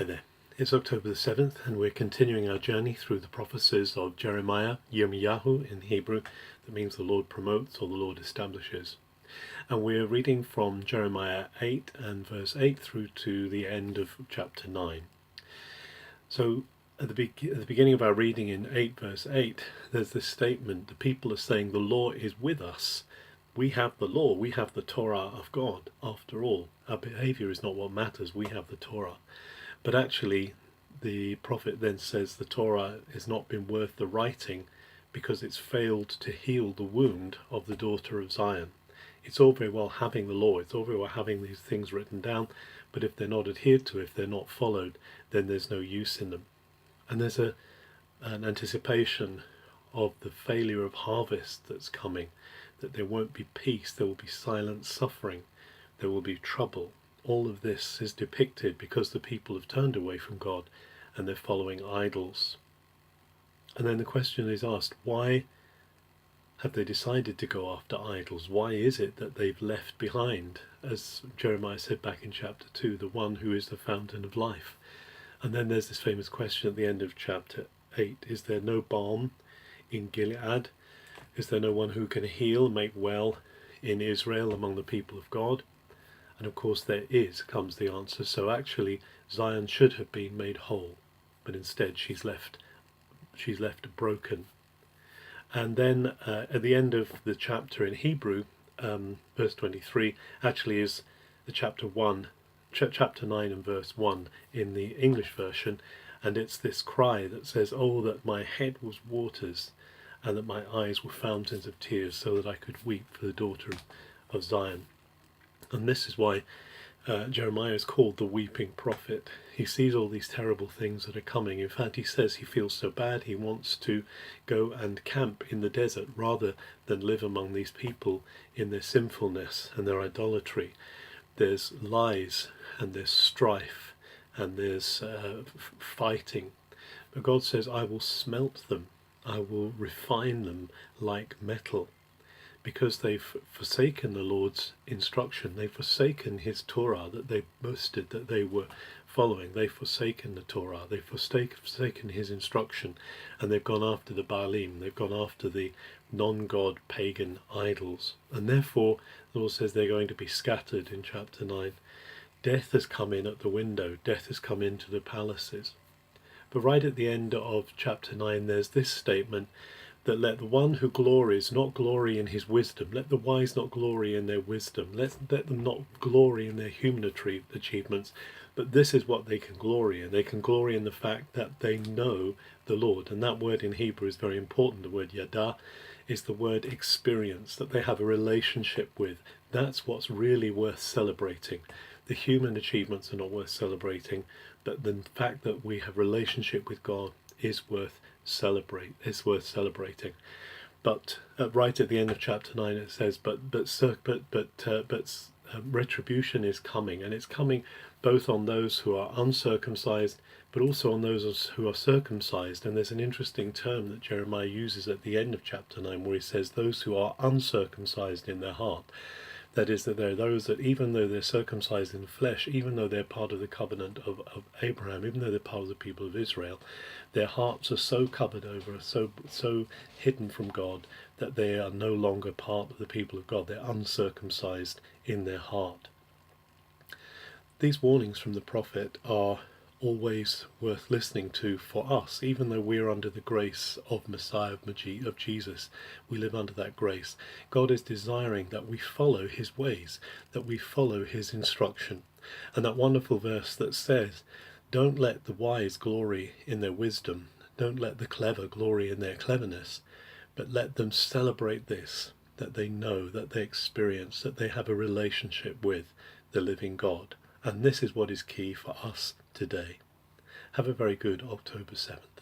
Hi there. It's October the 7th, and we're continuing our journey through the prophecies of Jeremiah, Yirmiyahu in Hebrew. That means the Lord promotes or the Lord establishes. And we're reading from Jeremiah 8 and verse 8 through to the end of chapter 9. So at the beginning of our reading in 8 verse 8, there's this statement: the people are saying the law is with us. We have the law, we have the Torah of God. After all, our behavior is not what matters, we have the Torah. But actually, the prophet then says the Torah has not been worth the writing because it's failed to heal the wound of the daughter of Zion. It's all very well having the law, it's all very well having these things written down, but if they're not adhered to, if they're not followed, then there's no use in them. And there's an anticipation of the failure of harvest that's coming, that there won't be peace, there will be silent suffering, there will be trouble. All of this is depicted because the people have turned away from God and they're following idols. And then the question is asked, why have they decided to go after idols? Why is it that they've left behind, as Jeremiah said back in chapter 2, the one who is the fountain of life? And then there's this famous question at the end of chapter 8, is there no balm in Gilead? Is there no one who can heal, make well in Israel among the people of God? And of course there is, comes the answer. So actually Zion should have been made whole, but instead she's left broken. And then at the end of the chapter in Hebrew, verse 23 actually is the chapter 9 and verse 1 in the English version, and it's this cry that says, "Oh, that my head was waters and that my eyes were fountains of tears, so that I could weep for the daughter of Zion." And this is why Jeremiah is called the weeping prophet. He sees all these terrible things that are coming. In fact, he says he feels so bad he wants to go and camp in the desert rather than live among these people in their sinfulness and their idolatry. There's lies and there's strife and there's fighting. But God says, I will smelt them, I will refine them like metal. Because they've forsaken the Lord's instruction, they've forsaken his Torah that they boasted that they were following, they've forsaken the Torah, they've forsaken his instruction, and they've gone after the Baalim, they've gone after the non-God pagan idols. And therefore, the Lord says they're going to be scattered in chapter 9. Death has come in at the window, death has come into the palaces. But right at the end of chapter 9, there's this statement, that let the one who glories not glory in his wisdom, let the wise not glory in their wisdom, let them not glory in their human achievements, but this is what they can glory in. They can glory in the fact that they know the Lord. And that word in Hebrew is very important. The word yada is the word experience, that they have a relationship with. That's what's really worth celebrating. The human achievements are not worth celebrating, but the fact that we have relationship with God is worth celebrating. But right at the end of chapter 9 it says, but retribution is coming, and it's coming both on those who are uncircumcised but also on those who are circumcised. And there's an interesting term that Jeremiah uses at the end of chapter 9 where he says those who are uncircumcised in their heart. That is, that there are those that even though they're circumcised in the flesh, even though they're part of the covenant of Abraham, even though they're part of the people of Israel, their hearts are so covered over, so hidden from God, that they are no longer part of the people of God. They're uncircumcised in their heart. These warnings from the prophet are always worth listening to for us, even though we're under the grace of Messiah, of Jesus. We live under that grace. God is desiring that we follow his ways, that we follow his instruction. And that wonderful verse that says, don't let the wise glory in their wisdom, don't let the clever glory in their cleverness, but let them celebrate this, that they know, that they experience, that they have a relationship with the living God. And this is what is key for us today. Have a very good October 7th.